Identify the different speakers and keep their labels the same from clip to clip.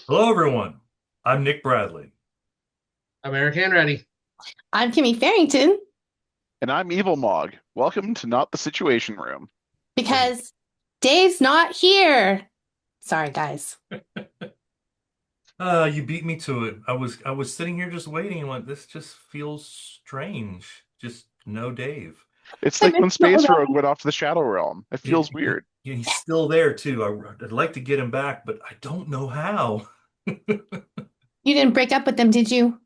Speaker 1: Hello, everyone. I'm Nick Bradley.
Speaker 2: American Ready.
Speaker 3: I'm Kimmy Farrington
Speaker 4: And I'm Evil Mog. Welcome to Not the Situation Room.
Speaker 1: Hey,
Speaker 3: because Dave's not here. Sorry, guys.
Speaker 1: you beat me to it. I was sitting here just waiting and like this just feels strange. Just no Dave.
Speaker 4: It's
Speaker 3: I
Speaker 4: like
Speaker 3: missed
Speaker 4: when
Speaker 3: all
Speaker 4: Space Rogue
Speaker 3: that.
Speaker 4: went off to the Shadow Realm. It
Speaker 1: Yeah,
Speaker 4: feels weird.
Speaker 1: he's still there too. I'd like to get him back, but I don't know how.
Speaker 3: You didn't break up with them, did you?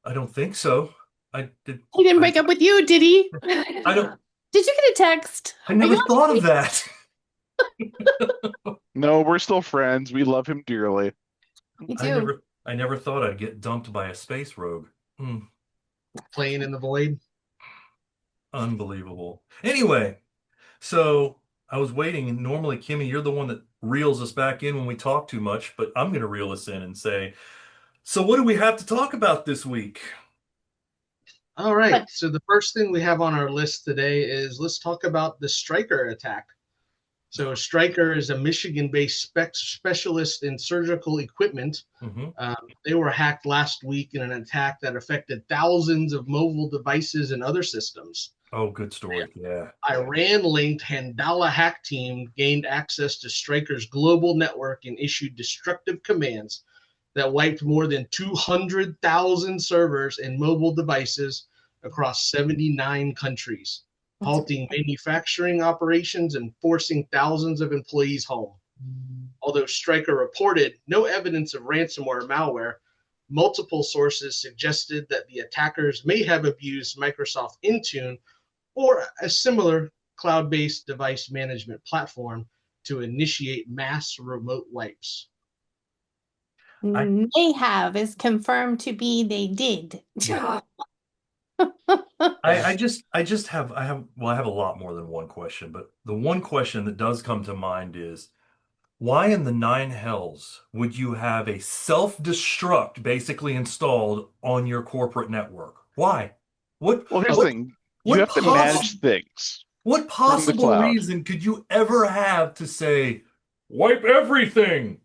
Speaker 1: I don't think so. I did.
Speaker 3: He didn't
Speaker 1: I
Speaker 3: break up with you, did he?
Speaker 1: I don't.
Speaker 3: Did you get a text?
Speaker 1: I
Speaker 3: Are
Speaker 1: never
Speaker 3: you
Speaker 1: thought of
Speaker 3: okay?
Speaker 1: that.
Speaker 4: No, we're still friends. We love him dearly.
Speaker 3: Me
Speaker 1: I
Speaker 3: too.
Speaker 1: never. I never thought I'd get dumped by a space rogue. Hmm.
Speaker 2: Playing in the void.
Speaker 1: Unbelievable. Anyway. So I was waiting, and normally, Kimmy, you're the one that reels us back in when we talk too much, but I'm going to reel us in and say, so what do we have to talk about this week?
Speaker 2: All right.
Speaker 3: But
Speaker 2: So the first thing we have on our list today is let's talk about the Stryker attack. So Stryker is a Michigan-based specialist in surgical equipment.
Speaker 1: Hmm.
Speaker 2: They were hacked last week in an attack that affected thousands of mobile devices and other systems.
Speaker 1: Oh, good story. Yeah.
Speaker 2: Iran-linked Handala hack team gained access to Stryker's global network and issued destructive commands that wiped more than 200,000 servers and mobile devices across 79 countries,
Speaker 3: that's
Speaker 2: halting manufacturing operations and forcing thousands of employees home. Although Stryker reported no evidence of ransomware or malware, multiple sources suggested that the attackers may have abused Microsoft Intune or a similar cloud based device management platform to initiate mass remote wipes.
Speaker 1: I
Speaker 3: may have is confirmed to be they did.
Speaker 1: I have a lot more than one question, but the one question that does come to mind is why in the nine hells would you have a self-destruct basically installed on your corporate network? Why? What
Speaker 4: Well, here's the
Speaker 1: what
Speaker 4: thing. You
Speaker 1: what
Speaker 4: have to
Speaker 1: possible
Speaker 4: manage things
Speaker 1: what
Speaker 4: from the
Speaker 1: possible
Speaker 4: cloud.
Speaker 1: reason could you ever have to say wipe everything?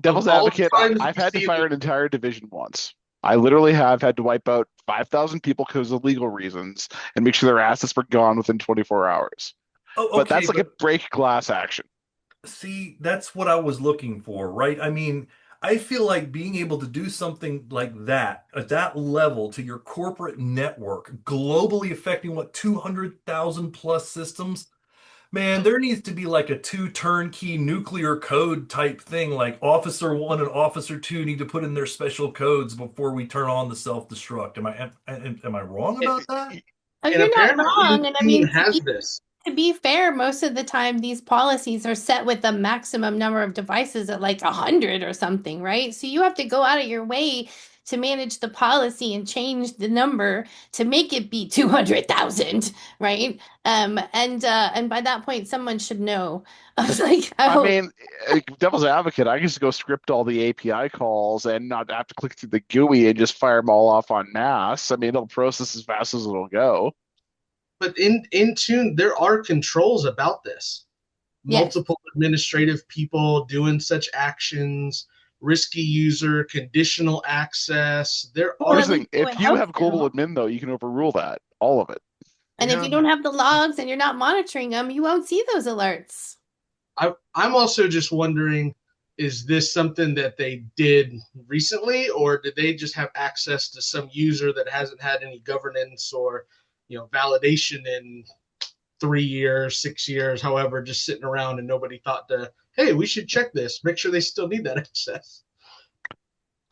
Speaker 4: Devil's
Speaker 2: All the
Speaker 4: advocate,
Speaker 2: times
Speaker 4: I've
Speaker 2: we
Speaker 4: had to
Speaker 2: see
Speaker 4: fire an entire division once. I literally have had to wipe out 5,000 people because of legal reasons and make sure their assets were gone within 24 hours.
Speaker 1: Oh,
Speaker 4: But
Speaker 1: okay,
Speaker 4: that's like a
Speaker 1: but
Speaker 4: break glass action.
Speaker 1: see, that's what I was looking for, right? I mean, I feel like being able to do something like that at that level to your corporate network, globally affecting what 200,000 plus systems, man, there needs to be like a two turnkey nuclear code type thing. Like Officer One and Officer Two need to put in their special codes before we turn on the self-destruct. Am I wrong about that?
Speaker 2: it.
Speaker 3: Oh,
Speaker 2: And
Speaker 3: you're not
Speaker 2: apparently
Speaker 3: wrong. And I
Speaker 2: Intune
Speaker 3: mean,
Speaker 2: has this.
Speaker 3: to be fair, most of the time these policies are set with the maximum number of devices at like 100 or something, right? So you have to go out of your way to manage the policy and change the number to make it be 200,000, right? And by that point, someone should know. I was like,
Speaker 4: I
Speaker 3: oh,
Speaker 4: mean, devil's advocate, I can just go script all the API calls and not have to click through the GUI and just fire them all off on NAS. I mean, it'll process as fast as it'll go.
Speaker 2: But in Intune, there are controls about this.
Speaker 3: yes.
Speaker 2: Multiple administrative people doing such actions, risky user, conditional access. There
Speaker 3: Well,
Speaker 2: are
Speaker 4: Here's
Speaker 3: at
Speaker 4: the
Speaker 3: least
Speaker 4: thing.
Speaker 3: it
Speaker 4: If
Speaker 3: would
Speaker 4: you
Speaker 3: help
Speaker 4: have global
Speaker 3: you.
Speaker 4: admin, though, you can overrule that, all of it.
Speaker 3: And if
Speaker 2: yeah.
Speaker 3: you don't have the logs and you're not monitoring them, you won't see those alerts.
Speaker 2: I'm also just wondering, is this something that they did recently, or did they just have access to some user that hasn't had any governance or validation in 3 years, 6 years, however, just sitting around and nobody thought to, hey, we should check this, make sure they still need that access.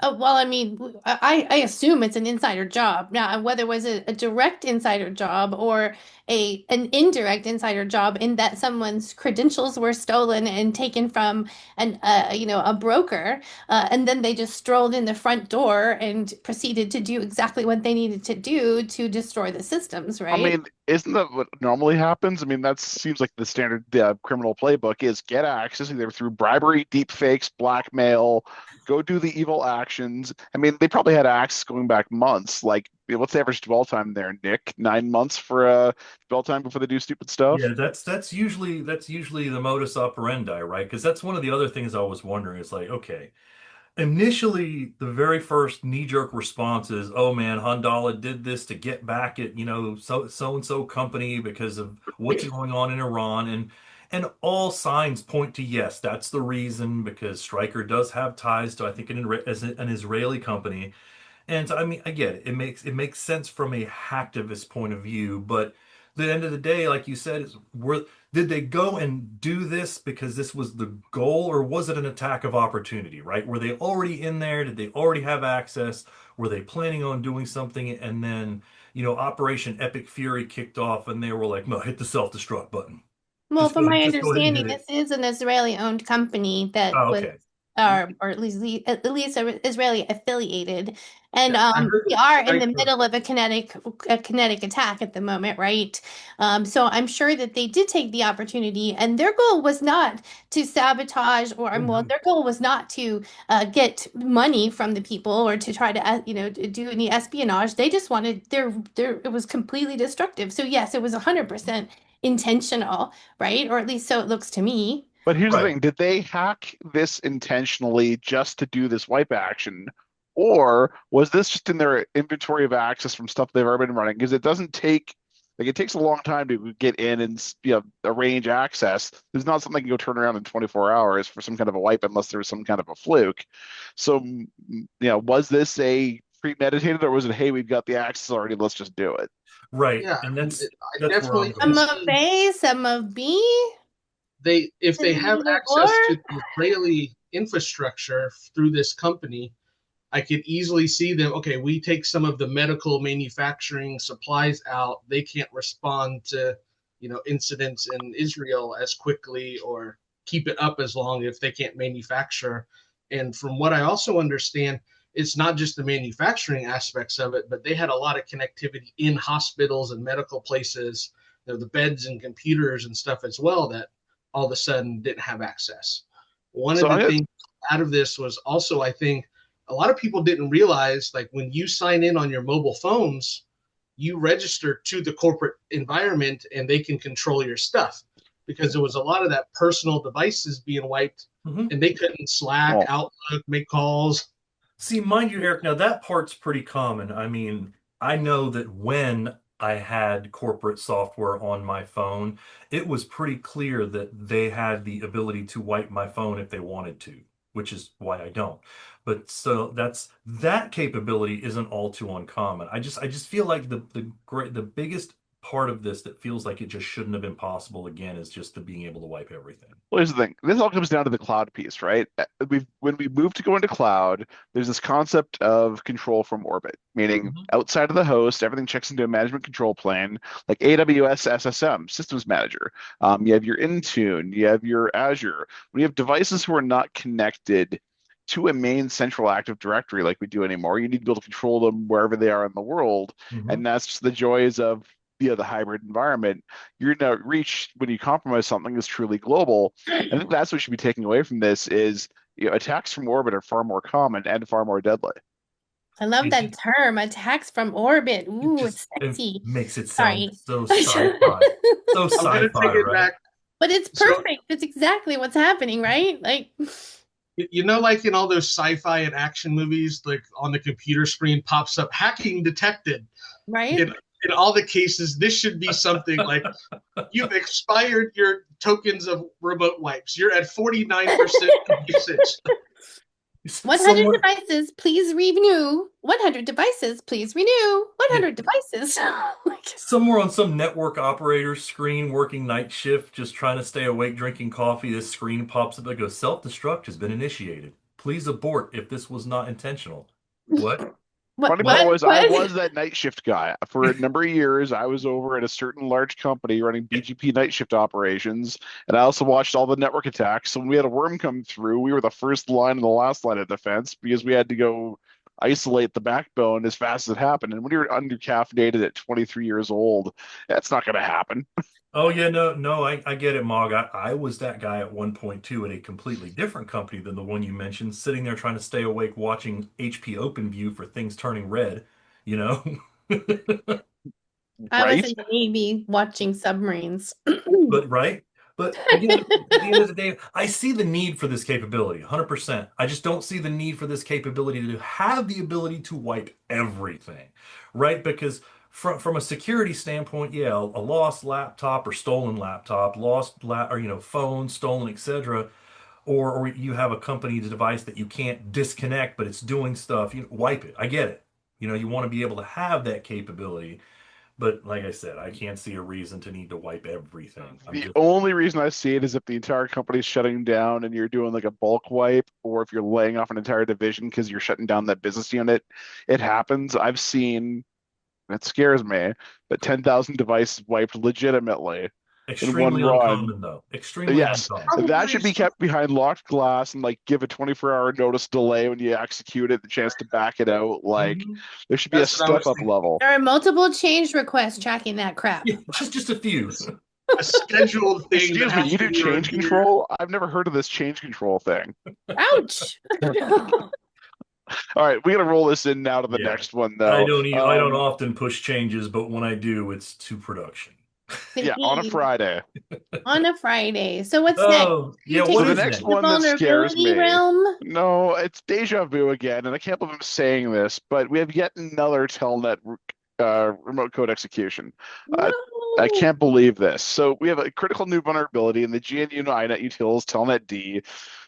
Speaker 3: Well, I mean, I assume it's an insider job. Now, whether it was a direct insider job or an indirect insider job in that someone's credentials were stolen and taken from a broker, and then they just strolled in the front door and proceeded to do exactly what they needed to do to destroy the systems,
Speaker 4: I
Speaker 3: right?
Speaker 4: mean, isn't that what normally happens? I mean, that seems like the standard criminal playbook is get access either through bribery, deep fakes, blackmail, go do the evil actions. I mean, they probably had access going back months. Like, what's the average dwell time there, Nick? 9 months for dwell time before they do stupid
Speaker 1: Yeah,
Speaker 4: stuff?
Speaker 1: that's usually the modus operandi, right? Because that's one of the other things I was wondering. It's like, okay, initially the very first knee-jerk response is, oh man, Handala did this to get back at, so and so company because of what's going on in Iran. And all signs point to yes, that's the reason, because Stryker does have ties to, I think, an Israeli company. And so, I mean, I get it. It makes sense from a hacktivist point of view, but the end of the day, like you said, did they go and do this because this was the goal, or was it an attack of opportunity, right? Were they already in there? Did they already have access? Were they planning on doing something? And then, Operation Epic Fury kicked off, and they were like, no, hit the self-destruct button.
Speaker 3: Well,
Speaker 1: Just go
Speaker 3: from
Speaker 1: ahead,
Speaker 3: my
Speaker 1: just go ahead and
Speaker 3: understanding,
Speaker 1: hit it.
Speaker 3: this is an Israeli-owned company that
Speaker 1: Oh,
Speaker 3: was,
Speaker 1: okay.
Speaker 3: or at least Israeli affiliated, and
Speaker 2: Yeah, I heard
Speaker 3: we
Speaker 2: that
Speaker 3: are in the
Speaker 2: Stryker.
Speaker 3: middle of a kinetic attack at the moment, right? So I'm sure that they did take the opportunity, and their goal was not to sabotage, or
Speaker 1: Oh,
Speaker 3: well,
Speaker 1: no.
Speaker 3: their goal was not to get money from the people or to try to, to do any espionage. They just wanted their it was completely destructive. So yes, it was 100% intentional, right? Or at least so it looks to me.
Speaker 4: But here's the
Speaker 1: Right.
Speaker 4: thing, did they hack this intentionally just to do this wipe action? Or was this just in their inventory of access from stuff they've already been running? Because it doesn't take, like, it takes a long time to get in and arrange access. There's not something you can go turn around in 24 hours for some kind of a wipe unless there's some kind of a fluke. So, was this a premeditated, or was it, hey, we've got the access already, let's just do it?
Speaker 1: Right.
Speaker 2: Yeah,
Speaker 1: And
Speaker 2: I mean, I
Speaker 1: that's where I'm
Speaker 2: definitely can
Speaker 3: Some
Speaker 1: going.
Speaker 3: of
Speaker 2: see
Speaker 3: A, some of B,
Speaker 2: if they
Speaker 3: and
Speaker 2: have
Speaker 3: either or.
Speaker 2: access to the Israeli infrastructure through this company. I could easily see them. Okay, we take some of the medical manufacturing supplies out. They can't respond to, incidents in Israel as quickly or keep it up as long if they can't manufacture. And from what I also understand, it's not just the manufacturing aspects of it, but they had a lot of connectivity in hospitals and medical places, the beds and computers and stuff as well that all of a sudden didn't have access. One
Speaker 4: So
Speaker 2: of
Speaker 4: I'm
Speaker 2: the
Speaker 4: gonna,
Speaker 2: things out of this was also, I think, a lot of people didn't realize, like, when you sign in on your mobile phones, you register to the corporate environment and they can control your stuff, because there was a lot of that personal devices being wiped
Speaker 1: Mhm.
Speaker 2: and they couldn't Slack,
Speaker 4: well,
Speaker 2: Outlook, make calls.
Speaker 1: See, mind you, Eric, now that part's pretty common. I mean, I know that when I had corporate software on my phone, it was pretty clear that they had the ability to wipe my phone if they wanted to, which is why I don't. But so that capability isn't all too uncommon. I just feel like the biggest part of this that feels like it just shouldn't have been possible again is just the being able to wipe everything.
Speaker 4: Well, here's the thing. This all comes down to the cloud piece, right? When we move to go into cloud, there's this concept of control from orbit, meaning
Speaker 1: Mhm.
Speaker 4: outside of the host, everything checks into a management control plane, like AWS SSM, Systems Manager. You have your Intune, you have your Azure. When you have devices who are not connected to a main central Active Directory like we do anymore, you need to be able to control them wherever they are in the world,
Speaker 1: Mhm.
Speaker 4: and that's just the joys of the hybrid environment. Your reach when you compromise something is truly global. I think that's what we should be taking away from this is attacks from orbit are far more common and far more deadly.
Speaker 3: I love
Speaker 1: It
Speaker 3: that
Speaker 1: just,
Speaker 3: term, attacks from orbit.
Speaker 1: it
Speaker 3: Ooh,
Speaker 1: just
Speaker 3: it's
Speaker 1: it
Speaker 3: sexy.
Speaker 1: makes it sound
Speaker 3: Sorry.
Speaker 1: so sci-fi. So
Speaker 2: I'm going to take
Speaker 1: sci-fi,
Speaker 2: it
Speaker 1: right?
Speaker 2: back.
Speaker 3: But it's
Speaker 2: So,
Speaker 3: perfect. It's exactly what's happening, right? Like,
Speaker 2: like in all those sci-fi and action movies, like on the computer screen pops up hacking detected.
Speaker 3: right?
Speaker 2: In all the cases, this should be something like, you've expired your tokens of remote wipes. You're at 49% usage.
Speaker 3: 100
Speaker 1: Someone
Speaker 3: devices, please renew. 100 devices, please renew.
Speaker 1: yeah,
Speaker 3: 100 devices. Like,
Speaker 1: somewhere on some network operator's screen working night shift, just trying to stay awake, drinking coffee, this screen pops up that goes, self-destruct has been initiated. Please abort if this was not intentional. What?
Speaker 3: what,
Speaker 4: Funny part
Speaker 3: what,
Speaker 1: What?
Speaker 4: was I
Speaker 3: what?
Speaker 4: was that night shift guy for a number of years. I was over at a certain large company running BGP night shift operations, and I also watched all the network attacks. So when we had a worm come through, we were the first line and the last line of defense because we had to go isolate the backbone as fast as it happened. And when you're undercaffeinated at 23 years old, that's not going to happen.
Speaker 1: Oh yeah, no, I get it, Mog. I was that guy at one point too at a completely different company than the one you mentioned, sitting there trying to stay awake watching HP OpenView for things turning red, you know?
Speaker 3: I was
Speaker 4: Right?
Speaker 3: in the Navy watching submarines.
Speaker 1: But right? But again, at the end of the day, I see the need for this capability, 100%. I just don't see the need for this capability to have the ability to wipe everything, right? Because from a security standpoint, yeah, a lost laptop or stolen laptop, lost or phone stolen, etc., or you have a company's device that you can't disconnect, but it's doing stuff, wipe it. I get it. You want to be able to have that capability. But like I said, I can't see a reason to need to wipe everything. I'm
Speaker 4: The
Speaker 1: just
Speaker 4: only reason I see it is if the entire company's shutting down and you're doing like a bulk wipe, or if you're laying off an entire division because you're shutting down that business unit. It happens. I've seen, it scares me, but 10,000 devices wiped legitimately in one
Speaker 1: extremely
Speaker 4: run.
Speaker 1: uncommon, though. Extremely
Speaker 4: Yes,
Speaker 1: uncommon.
Speaker 4: that should
Speaker 2: Probably
Speaker 4: be kept behind locked glass and like give a 24-hour notice delay when you execute it, the chance to back it out. Like
Speaker 1: Hmm.
Speaker 4: there should be a
Speaker 2: that's what I
Speaker 4: step
Speaker 2: was
Speaker 4: up
Speaker 2: thinking.
Speaker 4: level.
Speaker 3: There are multiple change requests tracking that crap.
Speaker 1: Yeah, just a few.
Speaker 2: A scheduled thing that
Speaker 4: Excuse me,
Speaker 2: has
Speaker 4: you
Speaker 2: to
Speaker 4: do
Speaker 2: be
Speaker 4: change
Speaker 2: reviewed.
Speaker 4: control? I've never heard of this change control thing.
Speaker 3: Ouch.
Speaker 4: All right, we gotta roll this in now to the
Speaker 1: Yeah.
Speaker 4: next one
Speaker 1: I
Speaker 4: though.
Speaker 1: don't e I don't often push changes, but when I do, it's to production.
Speaker 4: Yeah, on a
Speaker 3: Indeed.
Speaker 4: Friday.
Speaker 3: On a Friday. So what's next?
Speaker 1: Oh,
Speaker 3: You
Speaker 1: yeah,
Speaker 4: So
Speaker 1: what
Speaker 3: taking
Speaker 4: the
Speaker 3: us
Speaker 1: is
Speaker 4: next
Speaker 3: to
Speaker 1: next?
Speaker 3: the
Speaker 4: one that scares
Speaker 3: vulnerability
Speaker 4: me.
Speaker 3: realm?
Speaker 4: No, it's deja vu again, and I can't believe I'm saying this, but we have yet another Telnet remote code execution. Uh, I
Speaker 3: No.
Speaker 4: can't believe this. So we have a critical new vulnerability in the GNU INET utils Telnet D,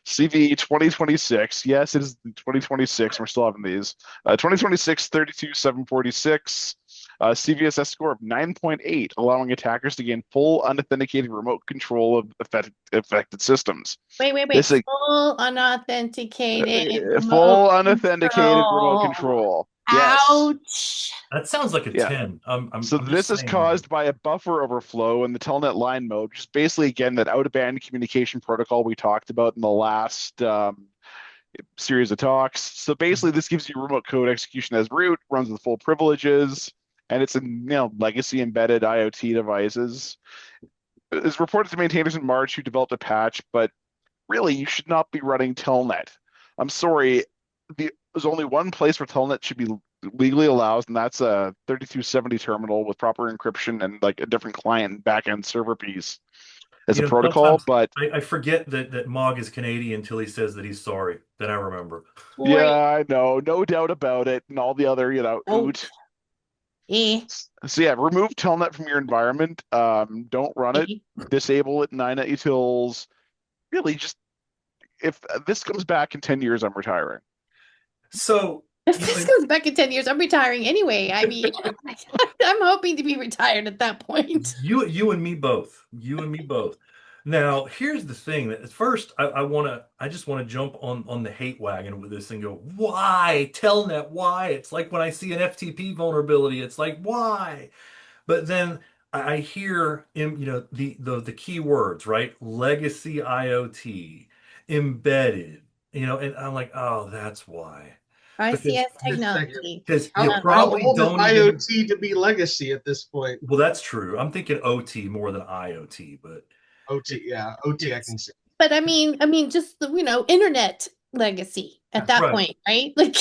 Speaker 4: CV 2026. Yes, it is 2026. We're still having these. 2026 32746. CVSS score of 9.8, allowing attackers to gain full unauthenticated remote control of affected systems.
Speaker 3: Wait.
Speaker 4: This is
Speaker 3: Full unauthenticated remote
Speaker 4: full unauthenticated remote
Speaker 3: control.
Speaker 4: control. Yes.
Speaker 3: Ouch.
Speaker 1: That sounds like a
Speaker 4: Yeah.
Speaker 1: 10.
Speaker 4: So
Speaker 1: I'm just
Speaker 4: this is
Speaker 1: saying.
Speaker 4: caused by a buffer overflow in the Telnet line mode, which is basically again that out-of-band communication protocol we talked about in the last series of talks. So basically, this gives you remote code execution as root, runs with full privileges, and it's in legacy embedded IoT devices. It's reported to maintainers in March who developed a patch, but really, you should not be running Telnet. I'm sorry, there's only one place where Telnet should be legally allowed, and that's a 3270 terminal with proper encryption and like a different client and backend server piece as a protocol.
Speaker 1: Sometimes
Speaker 4: But
Speaker 1: I forget that Mog is Canadian until he says that he's sorry. Then I remember.
Speaker 4: yeah,
Speaker 3: Wait.
Speaker 4: I know, no doubt about it, and all the other,
Speaker 3: Oh.
Speaker 4: oot.
Speaker 3: Eh.
Speaker 4: So yeah, remove Telnet from your environment. Don't run it.
Speaker 3: Eh.
Speaker 4: Disable it in 9.8 utils. Really, just if this comes back in 10 years, I'm retiring.
Speaker 1: So,
Speaker 3: If this goes back in 10 years, I'm retiring anyway. I mean, I'm hoping to be retired at that point.
Speaker 1: you and me both. You and me both. Now, here's the thing that at first I just want to jump on the hate wagon with this and go, why? Telnet, why? It's like when I see an FTP vulnerability, it's like, why? But then I hear the key words, right? Legacy IoT, embedded, and I'm like, oh, that's why. Because
Speaker 3: ICS
Speaker 2: Wait a second.
Speaker 3: technology.
Speaker 1: because you
Speaker 2: How
Speaker 1: probably
Speaker 2: old is
Speaker 1: don't even.
Speaker 2: IoT to be legacy at this point?
Speaker 1: Well, that's true. I'm thinking OT more than IoT, but
Speaker 2: OT, yeah, OT I
Speaker 1: it's
Speaker 2: can see.
Speaker 3: But just the, internet legacy at that
Speaker 1: right.
Speaker 3: point, right? Like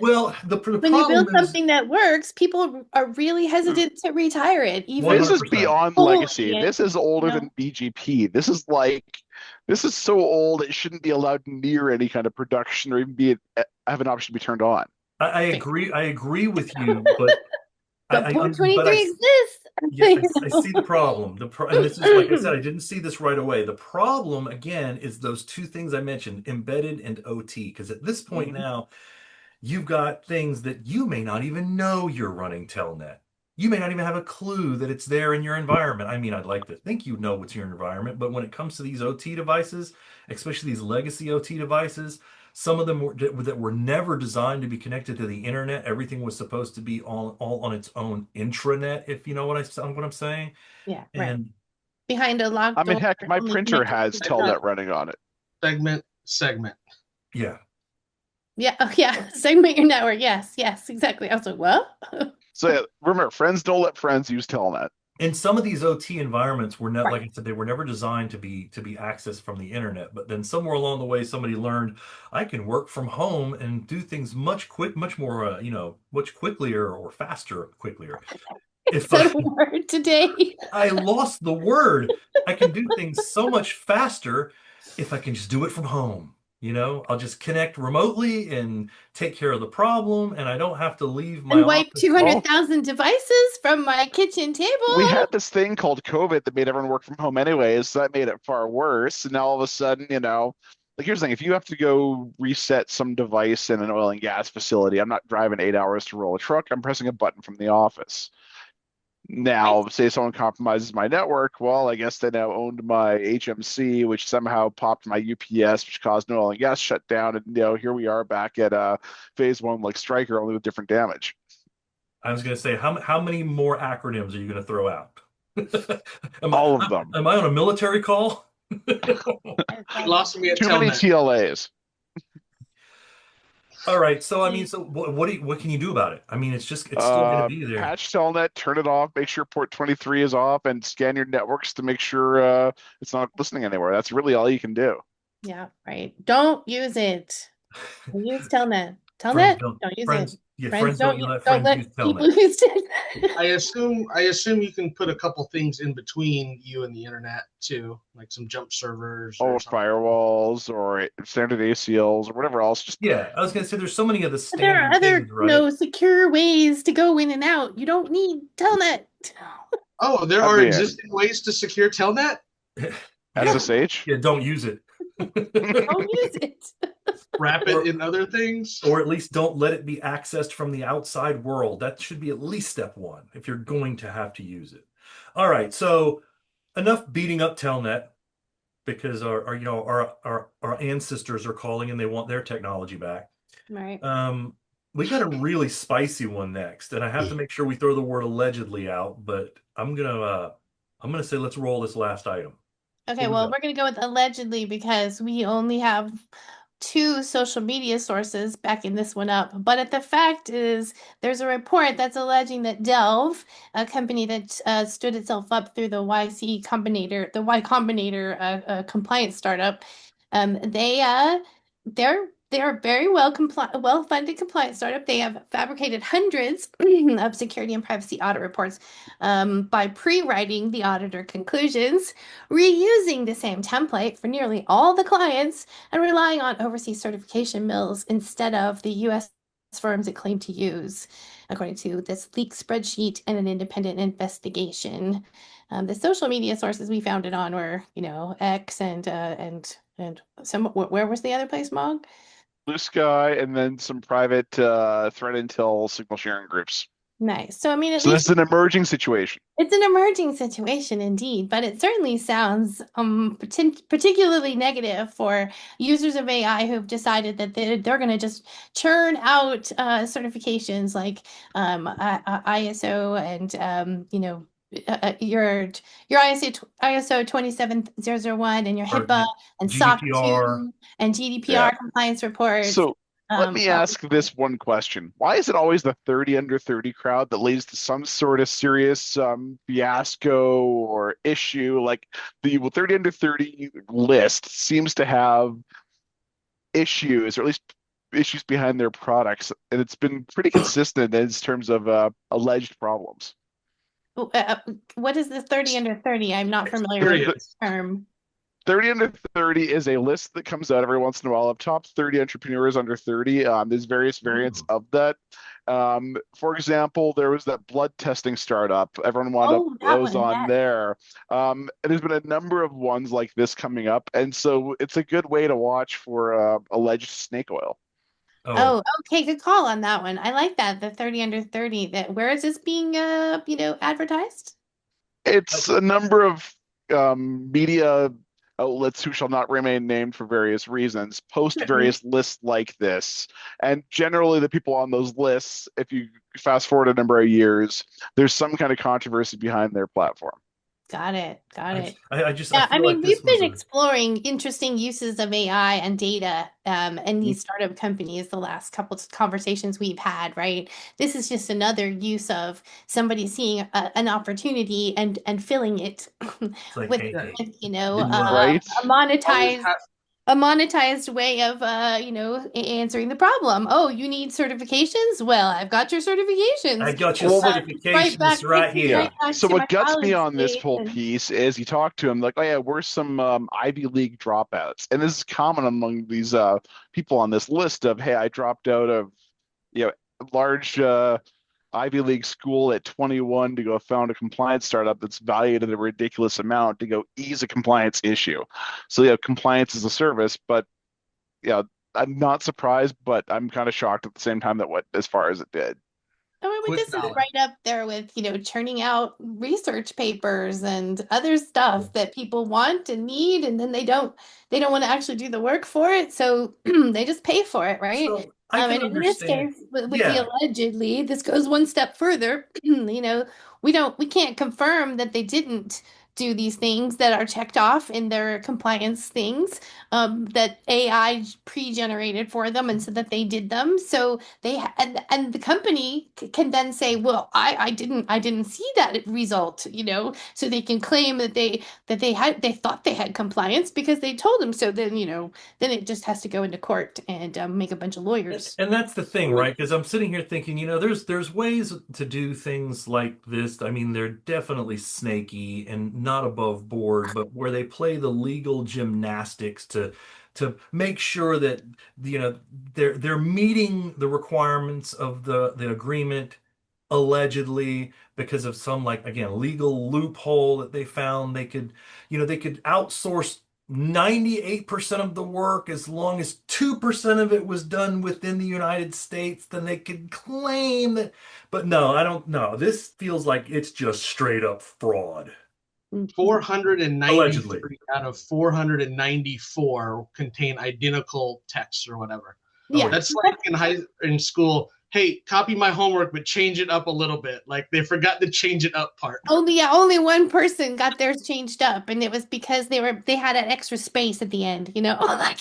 Speaker 1: Well, the
Speaker 3: when you build
Speaker 1: problem is
Speaker 3: something that works, people are really hesitant to retire it,
Speaker 4: This
Speaker 3: even
Speaker 1: 100%.
Speaker 4: is beyond
Speaker 3: fully,
Speaker 4: legacy. This is older than BGP. This is so old it shouldn't be allowed near any kind of production or even have an option to be turned on.
Speaker 1: I agree. I agree with you, but
Speaker 3: But port
Speaker 1: but
Speaker 3: 23 exists.
Speaker 1: yeah, I see the problem. And this is like I said, I didn't see this right away. The problem again is those two things I mentioned, embedded and OT, because at this point
Speaker 3: Mhm.
Speaker 1: now, you've got things that you may not even know you're running Telnet. You may not even have a clue that it's there in your environment. I mean, I'd like to think you know what's in your environment, but when it comes to these OT devices, especially these legacy OT devices, some of them that were never designed to be connected to the internet. Everything was supposed to be all on its own intranet, if you know what I'm saying.
Speaker 3: Yeah, right.
Speaker 1: And
Speaker 3: Behind a locked
Speaker 4: I mean,
Speaker 3: door,
Speaker 4: heck, my
Speaker 3: only
Speaker 4: printer
Speaker 3: connected
Speaker 4: has
Speaker 3: to the
Speaker 2: Segment,
Speaker 4: Telnet
Speaker 3: phone.
Speaker 4: running on it.
Speaker 2: segment.
Speaker 1: yeah,
Speaker 3: Yeah, oh yeah, segment your network. Yes, yes, exactly. I was like, well,
Speaker 4: So yeah, remember, friends don't let friends use Telnet.
Speaker 1: And some of these OT environments were not,
Speaker 3: right.
Speaker 1: like I said, they were never designed to be accessed from the internet. But then somewhere along the way, somebody learned I can work from home and do things much more, much quicklier or faster, quicklier. If
Speaker 3: Said a word today.
Speaker 1: I lost the word, I can do things so much faster if I can just do it from home. I'll just connect remotely and take care of the problem, and I don't have to leave my
Speaker 3: And wipe
Speaker 1: office.
Speaker 3: 200,000 devices from my kitchen
Speaker 4: We
Speaker 3: table.
Speaker 4: had this thing called COVID that made everyone work from home anyways, so that made it far worse. And now all of a sudden, like here's the thing, if you have to go reset some device in an oil and gas facility, I'm not driving 8 hours to roll a truck. I'm pressing a button from the office.
Speaker 3: Right.
Speaker 4: Now, say someone compromises my network, well, I guess they now owned my HMC, which somehow popped my UPS, which caused an oil and gas shutdown. And here we are back at phase one, like Striker, only with different damage.
Speaker 1: I was going to say, how many more acronyms are you going to throw out? Am I
Speaker 4: All of them.
Speaker 1: am I on a military call?
Speaker 3: I
Speaker 2: You
Speaker 3: love it.
Speaker 2: lost me at
Speaker 4: Too many
Speaker 2: Telnet.
Speaker 4: TLAs.
Speaker 1: All right, so I mean, so what can you do about it? I mean, it's still going to be there.
Speaker 4: Patch Telnet, turn it off, make sure port 23 is off, and scan your networks to make sure it's not listening anywhere. That's really all you can do.
Speaker 3: Yeah, right. Don't use it. Use Telnet.
Speaker 1: Friends
Speaker 3: Telnet,
Speaker 1: don't
Speaker 3: don't use it.
Speaker 1: friends yeah,
Speaker 3: Friends
Speaker 1: friends don't you let
Speaker 3: don't
Speaker 1: friends
Speaker 3: let
Speaker 1: use
Speaker 3: people
Speaker 1: Telnet.
Speaker 3: use it.
Speaker 2: I assume you can put a couple things in between you and the internet too, like some jump servers or
Speaker 4: Or
Speaker 2: something.
Speaker 4: firewalls or standard ACLs or whatever else. Just
Speaker 1: Yeah, I was going to say there's so many of the
Speaker 3: But there are
Speaker 1: standard
Speaker 3: other,
Speaker 1: things, right?
Speaker 3: secure ways to go in and out. You don't need Telnet.
Speaker 2: Oh, there
Speaker 4: I
Speaker 2: are
Speaker 4: mean,
Speaker 2: existing ways to secure Telnet?
Speaker 1: Yeah,
Speaker 4: SSH.
Speaker 1: yeah, don't use it.
Speaker 3: Don't use it.
Speaker 2: Wrap it
Speaker 1: Or
Speaker 2: in other things?
Speaker 1: or at least don't let it be accessed from the outside world. That should be at least step one if you're going to have to use it. All right, so enough beating up Telnet because our ancestors are calling and they want their technology back.
Speaker 3: Right.
Speaker 1: Um, we got a really spicy one next, and I have to make sure we throw the word allegedly out, but I'm gonna say let's roll this last item.
Speaker 3: Okay,
Speaker 1: What we
Speaker 3: well,
Speaker 1: got?
Speaker 3: we're going to go with allegedly because we only have two social media sources backing this one up. But the fact is, there's a report that's alleging that Delve, a company that stood itself up through the Y Combinator compliance startup, they're a very well funded compliance startup. They have fabricated hundreds of security and privacy audit reports by pre-writing the auditor conclusions, reusing the same template for nearly all the clients, and relying on overseas certification mills instead of the US firms it claimed to use, according to this leaked spreadsheet and an independent investigation. The social media sources we found it on were, X and some. Where was the other place, Mog?
Speaker 4: Blue Sky, and then some private threat intel signal sharing groups.
Speaker 3: Nice. So I mean, at
Speaker 4: So this
Speaker 3: least
Speaker 4: is an emerging situation.
Speaker 3: it's an emerging situation indeed, but it certainly sounds particularly negative for users of AI who've decided that they're going to just churn out certifications like ISO and your ISO 27001 and your
Speaker 1: Or
Speaker 3: HIPAA and SOC
Speaker 1: GDPR?
Speaker 3: 2 and
Speaker 4: Yeah.
Speaker 3: GDPR compliance reports.
Speaker 4: So let me
Speaker 3: All
Speaker 4: ask this one question. Why is it always the 30 under 30 crowd that leads to some sort of serious fiasco or issue? Like the 30 under 30 list seems to have issues, or at least issues behind their products, and it's been pretty consistent in terms of alleged problems.
Speaker 3: what is the 30 under 30? I'm not familiar with
Speaker 4: The,
Speaker 2: Experience.
Speaker 3: the term.
Speaker 4: 30 under 30 is a list that comes out every once in a while of top 30 entrepreneurs under 30. There's various variants
Speaker 1: Oh,
Speaker 4: of that. For example, there was that blood testing startup. Everyone wound up
Speaker 3: Oh, that
Speaker 4: was
Speaker 3: one,
Speaker 4: on
Speaker 3: yes.
Speaker 4: there. And there's been a number of ones like this coming up. And so it's a good way to watch for alleged snake oil.
Speaker 1: oh,
Speaker 3: Oh, okay, good call on that one. I like that, the 30 under 30. That where is this being advertised?
Speaker 4: It's a number of media outlets who shall not remain named for various reasons post
Speaker 3: Certainly.
Speaker 4: various lists like this. And generally, the people on those lists, if you fast forward a number of years, there's some kind of controversy behind their platform.
Speaker 3: Got it. Got it.
Speaker 1: I
Speaker 3: Yeah, I
Speaker 1: feel
Speaker 3: mean,
Speaker 1: like this
Speaker 3: we've
Speaker 1: was
Speaker 3: been
Speaker 1: a
Speaker 3: exploring interesting uses of AI and data in these startup companies the last couple of conversations we've had, right? This is just another use of somebody seeing an opportunity and filling it
Speaker 1: it's like,
Speaker 3: with,
Speaker 1: hey,
Speaker 2: Yeah.
Speaker 1: hey,
Speaker 4: Right?
Speaker 3: a
Speaker 2: Always
Speaker 3: monetized
Speaker 2: have
Speaker 3: way of answering the problem. Oh, you need certifications? Well, I've got your
Speaker 1: I
Speaker 3: certifications.
Speaker 1: got your
Speaker 4: Well, what
Speaker 3: Right back,
Speaker 1: certifications
Speaker 3: takes
Speaker 1: right
Speaker 3: me
Speaker 4: Yeah.
Speaker 3: right
Speaker 1: here.
Speaker 3: back
Speaker 4: So
Speaker 3: to my
Speaker 4: what guts me
Speaker 3: college
Speaker 4: on this
Speaker 3: days.
Speaker 4: whole
Speaker 3: And
Speaker 4: piece is you talk to them like, oh yeah, we're some Ivy League dropouts, and this is common among these people on this list of, hey, I dropped out of large Ivy League school at 21 to go found a compliance startup that's valued at a ridiculous amount to go ease a compliance issue. So yeah, compliance is a service, but yeah, I'm not surprised, but I'm kind of shocked at the same time that what as far as it did.
Speaker 3: I mean,
Speaker 2: quick
Speaker 3: this is
Speaker 2: knowledge.
Speaker 3: right up there with, churning out research papers and other stuff that people want and need, and then they don't want to actually do the work for it, so they just pay for it, right?
Speaker 1: So I can
Speaker 3: And in this
Speaker 1: understand.
Speaker 3: case, with the
Speaker 1: Yeah.
Speaker 3: allegedly, this goes one step further. We can't confirm that they didn't do these things that are checked off in their compliance things, that AI pre-generated for them, and so that they did them. So and the company can then say, well, I didn't see that result, so they can claim that they thought they had compliance because they told them so. Then it just has to go into court and make a bunch of lawyers.
Speaker 1: And that's the thing,
Speaker 2: Always
Speaker 1: right? Because I'm sitting here thinking, there's ways to do things like this. I mean, they're definitely snaky and not above board, but where they play the legal gymnastics to make sure that they're meeting the requirements of the agreement allegedly because of some, like, again, legal loophole that they found. They could outsource 98% of the work as long as 2% of it was done within the United States, then they could claim that. But no, I don't know. This feels like it's just straight up fraud.
Speaker 3: Mhm.
Speaker 1: Allegedly.
Speaker 2: 493 out of 494 contain identical texts or whatever.
Speaker 1: Oh
Speaker 3: Yeah.
Speaker 1: yeah.
Speaker 2: That's like in school. Hey, copy my homework, but change it up a little bit. Like they forgot the change it up part.
Speaker 3: Only one person got theirs changed up, and it was because they had an extra space at the end. Oh my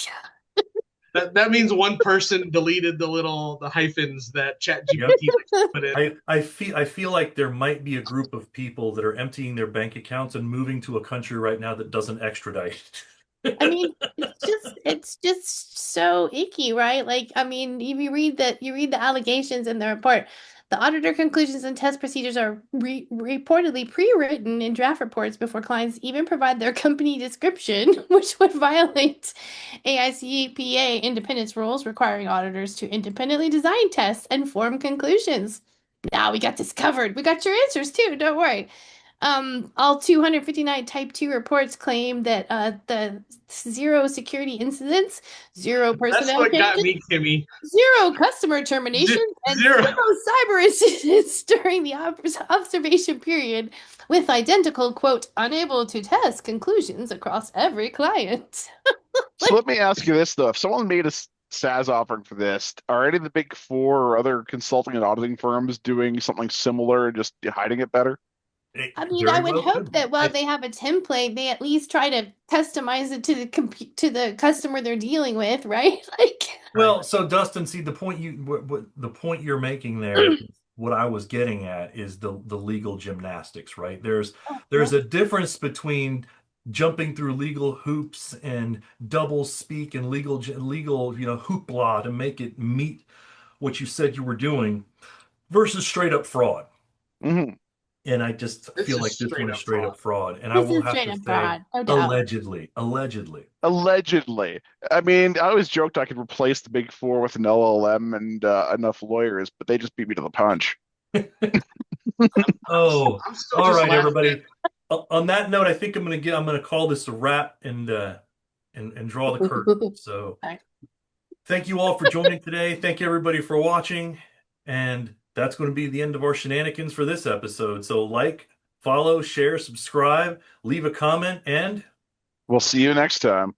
Speaker 3: God.
Speaker 2: That means one person deleted the hyphens that Chat
Speaker 1: Yep.
Speaker 2: GPT likes to put in.
Speaker 1: I feel like there might be a group of people that are emptying their bank accounts and moving to a country right now that doesn't extradite.
Speaker 3: I mean, it's just so icky, right? Like, I mean, you read the allegations in the report. The auditor conclusions and test procedures are reportedly pre-written in draft reports before clients even provide their company description, which would violate AICPA independence rules requiring auditors to independently design tests and form conclusions. Now we got this covered. We got your answers too. Don't worry. All 259 Type 2 reports claim that the zero security incidents, zero
Speaker 2: That's
Speaker 3: personnel
Speaker 2: what got
Speaker 3: changes,
Speaker 2: me, Kimmy.
Speaker 3: zero customer terminations, and
Speaker 2: Zero.
Speaker 3: zero cyber incidents during the observation period, with identical, quote, unable to test conclusions across every client.
Speaker 4: So
Speaker 3: Like,
Speaker 4: let me ask you this though: if someone made a SaaS offering for this, are any of the big four or other consulting and auditing firms doing something similar, just hiding it better?
Speaker 1: It
Speaker 3: I mean, I
Speaker 1: very
Speaker 3: would
Speaker 1: well
Speaker 3: hope
Speaker 1: could be.
Speaker 3: that while they have a template, they at least try to customize it to the customer they're dealing with, right? Like,
Speaker 2: Right.
Speaker 1: Well, so Dustin, see, the point you're making there is what I was getting at is the legal gymnastics, right? There's a difference between jumping through legal hoops and double speak and legal, hoopla to make it meet what you said you were doing versus straight up fraud.
Speaker 4: Hmm.
Speaker 1: And I just
Speaker 2: This
Speaker 1: feel
Speaker 2: is
Speaker 1: like this one
Speaker 2: straight
Speaker 1: is
Speaker 2: up
Speaker 1: straight
Speaker 2: fraud.
Speaker 1: up fraud. And I
Speaker 3: this
Speaker 1: will
Speaker 3: is
Speaker 1: have
Speaker 3: straight
Speaker 1: to
Speaker 3: up
Speaker 1: say
Speaker 3: fraud, no doubt.
Speaker 1: allegedly, allegedly.
Speaker 4: Allegedly. I mean, I always joked I could replace the big four with an LLM and enough lawyers, but they just beat me to the punch.
Speaker 1: Oh,
Speaker 2: I'm still
Speaker 1: all
Speaker 2: just
Speaker 1: right,
Speaker 2: laughing at.
Speaker 1: everybody. On that note, I think I'm gonna call this a wrap and draw the curtain. So
Speaker 3: Right.
Speaker 1: thank you all for joining today. Thank you everybody for watching. And that's going to be the end of our shenanigans for this episode. So like, follow, share, subscribe, leave a comment, and
Speaker 4: We'll see you next time.